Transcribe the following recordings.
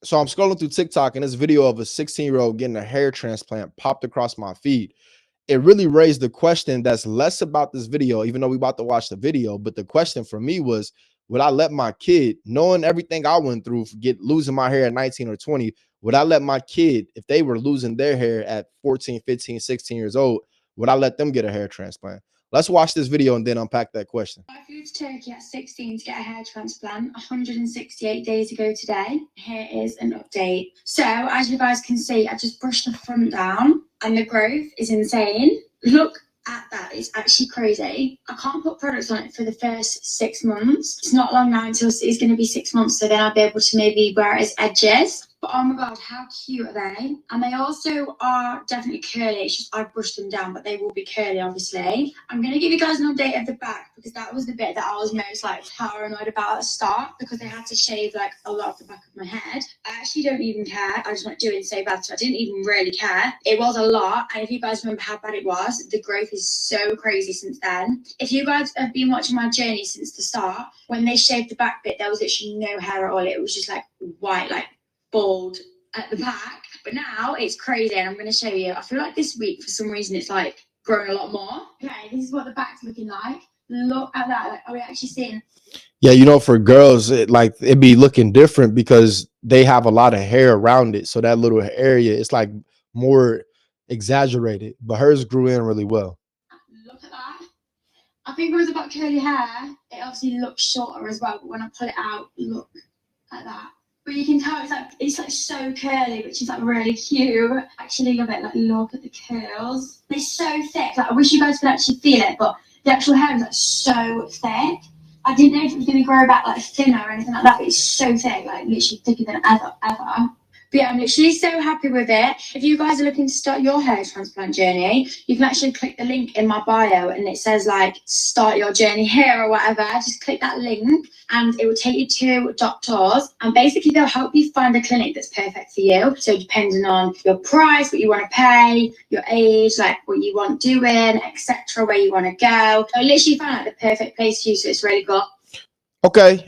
So I'm scrolling through TikTok and this video of a 16-year-old getting a hair transplant popped across my feed. It really raised the question that's less about this video, even though we about to watch the video. But the question for me was, would I let my kid, knowing everything I went through, get losing my hair at 19 or 20, would I let my kid, if they were losing their hair at 14, 15, 16 years old, would I let them get a hair transplant? Let's watch this video and then unpack that question. I flew to Turkey at 16 to get a hair transplant 168 days ago today. Here is an update. So, as you guys can see, I just brushed the front down and the growth is insane. Look at that, it's actually crazy. I can't put products on it for the first 6 months. It's not long now until it's going to be 6 months, so then I'll be able to maybe wear it as edges. But oh my god, how cute are they? And they also are definitely curly. It's just I brushed them down, but they will be curly, obviously. I'm going to give you guys an update of the back because that was the bit that I was most paranoid about at the start because I had to shave a lot of the back of my head. I actually don't even care. I just went doing so bad, so I didn't even really care. It was a lot, and if you guys remember how bad it was, the growth is so crazy since then. If you guys have been watching my journey since the start, when they shaved the back bit, there was literally no hair at all. It was just white, bald at the back, but now it's crazy and I'm going to show you. I feel like this week for some reason it's grown a lot more. Okay, this is what the back's looking like. Look at that. Are we actually seeing? Yeah, for girls, it'd be looking different because they have a lot of hair around it, so that little area it's more exaggerated, but hers grew in really well. Look at that. I think because I've got curly hair, it obviously looks shorter as well, but when I pull it out, look at that. But you can tell it's so curly, which is really cute. I actually love it. Look at the curls. They're so thick. I wish you guys could actually feel it, but the actual hair is so thick. I didn't know if it was going to grow back thinner or anything like that, but it's so thick, literally thicker than ever. But yeah, I'm literally so happy with it. If you guys are looking to start your hair transplant journey, you can actually click the link in my bio and it says start your journey here or whatever. Just click that link and it will take you to doctors and basically they'll help you find a clinic that's perfect for you. So depending on your price, what you want to pay, your age, what you want doing, etc., where you want to go. So literally find the perfect place for you, so it's really good. Okay.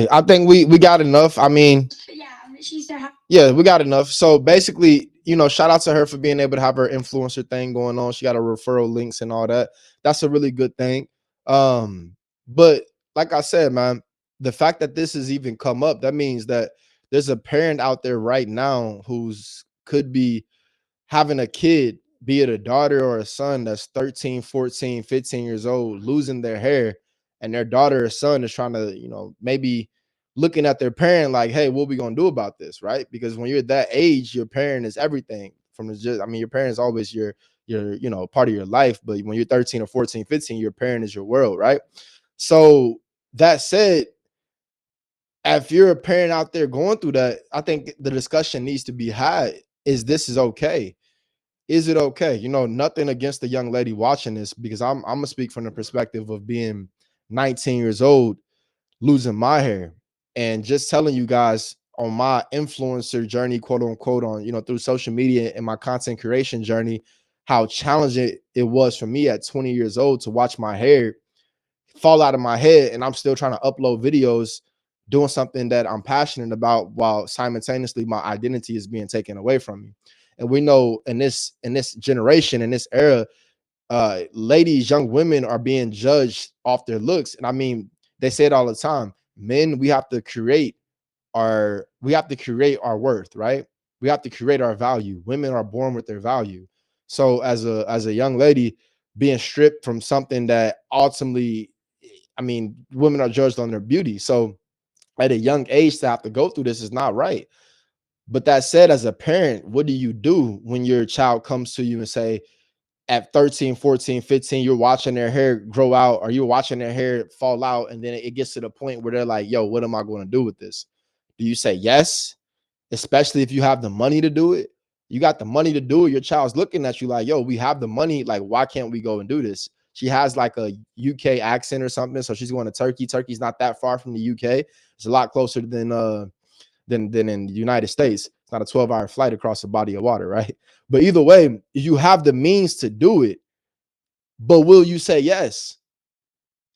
I think we got enough. I mean, yeah, I'm literally so happy. Yeah, we got enough. So basically, shout out to her for being able to have her influencer thing going on. She got her referral links and all that. That's a really good thing. But like I said, man, the fact that this has even come up, that means that there's a parent out there right now who's could be having a kid, be it a daughter or a son that's 13, 14, 15 years old, losing their hair, and their daughter or son is trying to, maybe looking at their parent like, hey, what we gonna do about this, right? Because when you're that age, your parent is everything. Your parent is always your part of your life, but when you're 13 or 14, 15, your parent is your world, right? So that said, if you're a parent out there going through that, I think the discussion needs to be had. This is okay? Is it okay? Nothing against the young lady watching this, because I'm gonna speak from the perspective of being 19 years old, losing my hair, and just telling you guys on my influencer journey, quote unquote, on through social media and my content creation journey, how challenging it was for me at 20 years old to watch my hair fall out of my head, and I'm still trying to upload videos doing something that I'm passionate about while simultaneously my identity is being taken away from me. And we know in this generation, in this era, ladies, young women are being judged off their looks. And I mean, they say it all the time. Men, we have to create our worth, right? We have to create our value. Women are born with their value. So as a young lady being stripped from something that ultimately, I mean, women are judged on their beauty. So at a young age to have to go through this is not right. But that said, as a parent, what do you do when your child comes to you and say, at 13, 14, 15, you're watching their hair grow out, or you're watching their hair fall out, and then it gets to the point where they're like, yo, what am I going to do with this? Do you say yes? Especially if you have the money to do it. You got the money to do it. Your child's looking at you like, yo, we have the money. Why can't we go and do this? She has a UK accent or something, so she's going to Turkey. Turkey's not that far from the UK. It's a lot closer than in the United States. It's not a 12-hour flight across a body of water, right? But either way, you have the means to do it. But will you say yes?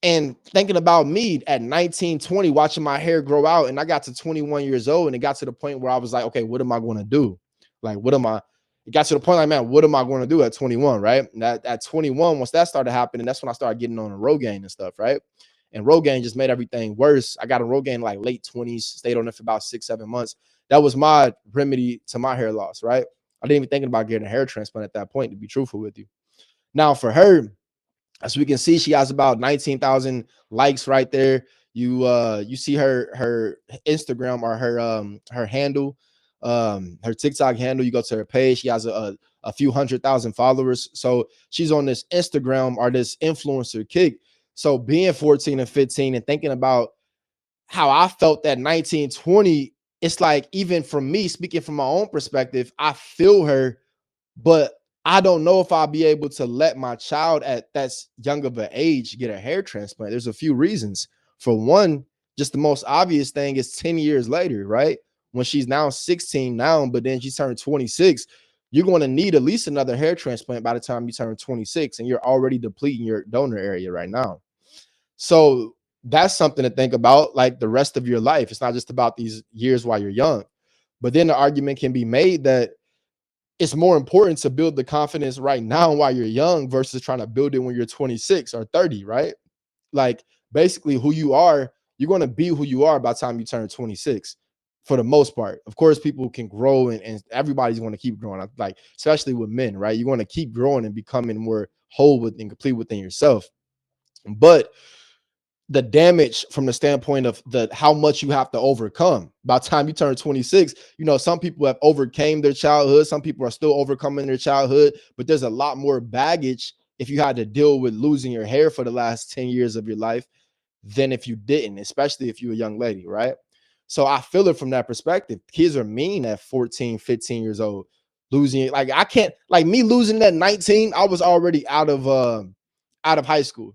And thinking about me at 19, 20, watching my hair grow out, and I got to 21 years old, and it got to the point where I was like, okay, what am I going to do? Like, what am I? It got to the point like, man, what am I going to do at 21, right? And at 21, once that started happening, that's when I started getting on a Rogaine and stuff, right? And Rogaine just made everything worse. I got a Rogaine like late 20s, stayed on it for about 6, 7 months. That was my remedy to my hair loss, right? I didn't even think about getting a hair transplant at that point, to be truthful with you. Now, for her, as we can see, she has about 19,000 likes right there. You see her Instagram or her handle, her TikTok handle. You go to her page. She has a few 100,000 followers. So she's on this Instagram or this influencer kick. So being 14 and 15 and thinking about how I felt that 1920, it's like, even from me speaking from my own perspective, I feel her, but I don't know if I'll be able to let my child at that young of an age get a hair transplant. There's a few reasons. For one, just the most obvious thing is 10 years later, right? When she's now 16 now, but then she turned 26, you're going to need at least another hair transplant by the time you turn 26, and you're already depleting your donor area right now. So that's something to think about, like the rest of your life. It's not just about these years while you're young. But then the argument can be made that it's more important to build the confidence right now while you're young versus trying to build it when you're 26 or 30, right? Like, basically, who you are, you're going to be who you are by the time you turn 26 for the most part. Of course, people can grow, and everybody's going to keep growing, like, especially with men, right? You're going to keep growing and becoming more whole with and complete within yourself. But the damage from the standpoint of the how much you have to overcome by the time you turn 26, some people have overcame their childhood, some people are still overcoming their childhood, but there's a lot more baggage if you had to deal with losing your hair for the last 10 years of your life than if you didn't, especially if you're a young lady, right? So I feel it from that perspective. Kids are mean at 14, 15 years old, losing it. Like, I can't, like, me losing it at 19, I was already out of high school.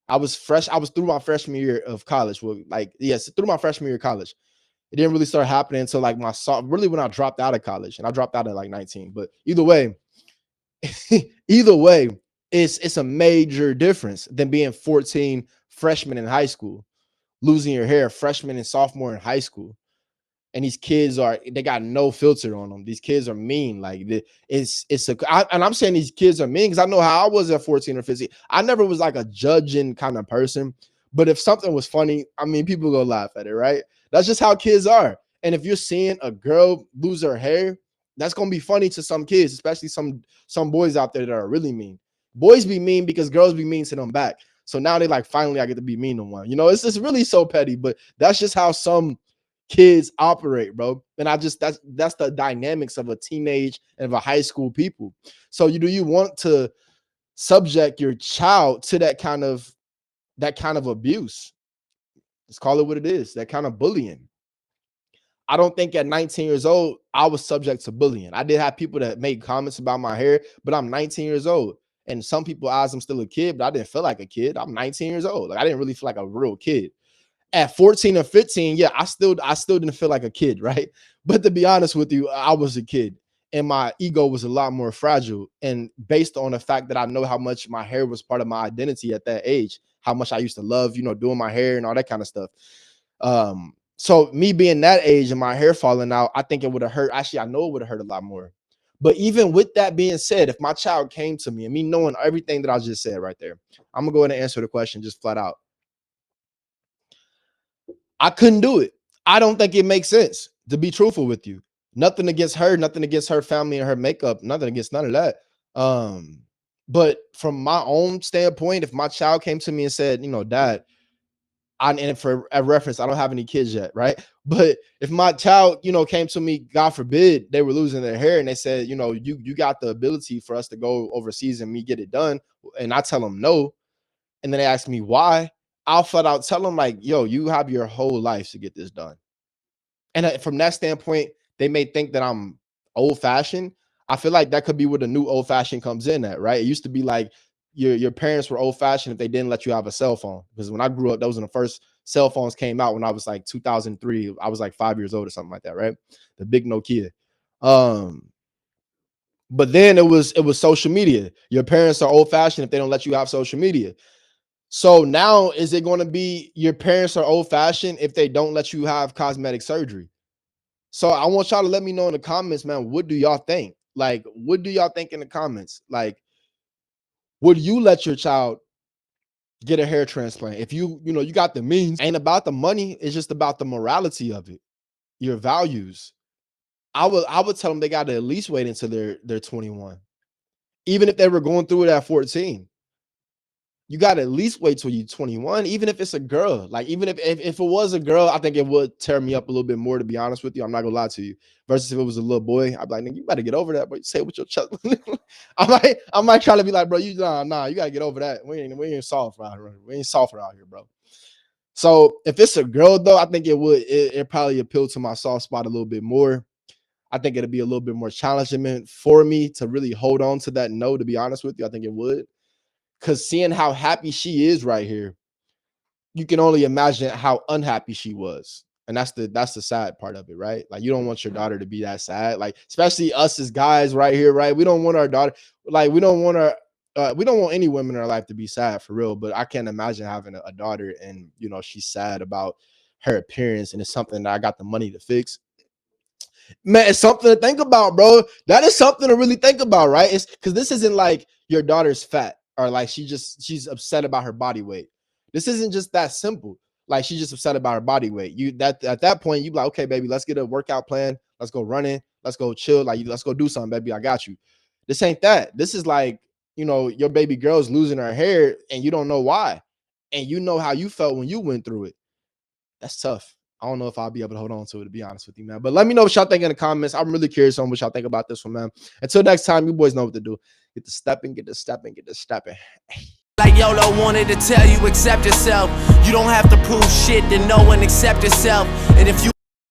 I was fresh. I was through my freshman year of college. Well, like, yes, through my freshman year of college. It didn't really start happening until like really when I dropped out of college, and I dropped out at like 19. But either way, either way, it's a major difference than being 14 freshman in high school, losing your hair freshman and sophomore in high school. And these kids they got no filter on them. These kids are mean. Like, and I'm saying these kids are mean because I know how I was at 14 or 15. I never was like a judging kind of person, but if something was funny, I mean, people go laugh at it, right? That's just how kids are. And if you're seeing a girl lose her hair, that's gonna be funny to some kids, especially some boys out there that are really mean. Boys be mean because girls be mean to them back. So now they like, finally I get to be mean to one. It's just really so petty, but that's just how some kids operate, bro. And that's the dynamics of a teenage and of a high school people. So do you want to subject your child to that kind of abuse? Let's call it what it is, that kind of bullying. I don't think at 19 years old I was subject to bullying. I did have people that made comments about my hair, but I'm 19 years old. And some people eyes I'm still a kid, but I didn't feel like a kid. I'm 19 years old. Like, I didn't really feel like a real kid. At 14 or 15, yeah, I still didn't feel like a kid, right? But to be honest with you, I was a kid, and my ego was a lot more fragile. And based on the fact that I know how much my hair was part of my identity at that age, how much I used to love, doing my hair and all that kind of stuff. So me being that age and my hair falling out, I think it would have hurt. Actually, I know it would have hurt a lot more. But even with that being said, if my child came to me and me knowing everything that I just said right there, I'm gonna go ahead and answer the question just flat out. I couldn't do it. I don't think it makes sense, to be truthful with you. Nothing against her, nothing against her family and her makeup, nothing against none of that. Um, but from my own standpoint, if my child came to me and said, Dad, and for a reference, I don't have any kids yet, right? But if my child, came to me, God forbid, they were losing their hair, and they said, you got the ability for us to go overseas and me get it done, and I tell them no, and then they ask me why, I'll flat out tell them like, yo, you have your whole life to get this done. And from that standpoint, they may think that I'm old fashioned. I feel like that could be where the new old fashioned comes in at, right? It used to be like your parents were old fashioned if they didn't let you have a cell phone. Because when I grew up, those were the first cell phones came out when I was like 2003. I was like 5 years old or something like that, right? The big Nokia. Um, but then it was social media. Your parents are old fashioned if they don't let you have social media. So now, is it going to be your parents are old fashioned if they don't let you have cosmetic surgery? So I want y'all to let me know in the comments, man. What do y'all think? Like, what do y'all think in the comments? Like, would you let your child get a hair transplant if you got the means? Ain't about the money. It's just about the morality of it, your values. I would tell them they got to at least wait until they're 21, even if they were going through it at 14. You got to at least wait till you're 21, even if it's a girl. Like, even if it was a girl, I think it would tear me up a little bit more, to be honest with you. I'm not gonna lie to you. Versus if it was a little boy, I'd be like, nigga, you better get over that, but say it with your chest. I might try to be like, bro, you nah, you gotta get over that. We ain't soft around here. We ain't soft around here, bro. So if it's a girl though, I think it probably appeal to my soft spot a little bit more. I think it'd be a little bit more challenging for me to really hold on to that no, to be honest with you. I think it would. Because seeing how happy she is right here, you can only imagine how unhappy she was. And that's the sad part of it, right? Like, you don't want your daughter to be that sad. Like, especially us as guys right here, right? We don't want our daughter, like, we don't want any women in our life to be sad, for real. But I can't imagine having a daughter and she's sad about her appearance, and it's something that I got the money to fix. Man, it's something to think about, bro. That is something to really think about, right? It's because this isn't like your daughter's fat, or like she's upset about her body weight. This isn't just that simple. Like, she's just upset about her body weight. You that At that point, you be like, okay, baby, let's get a workout plan. Let's go running. Let's go chill. Like, let's go do something, baby. I got you. This ain't that. This is like, your baby girl's losing her hair and you don't know why. And you know how you felt when you went through it. That's tough. I don't know if I'll be able to hold on to it, to be honest with you, man. But let me know what y'all think in the comments. I'm really curious on what y'all think about this one, man. Until next time, you boys know what to do. Get the stepping, get the stepping, get the stepping. Like YOLO wanted to tell you, accept yourself. You don't have to prove shit to know and accept yourself. And if you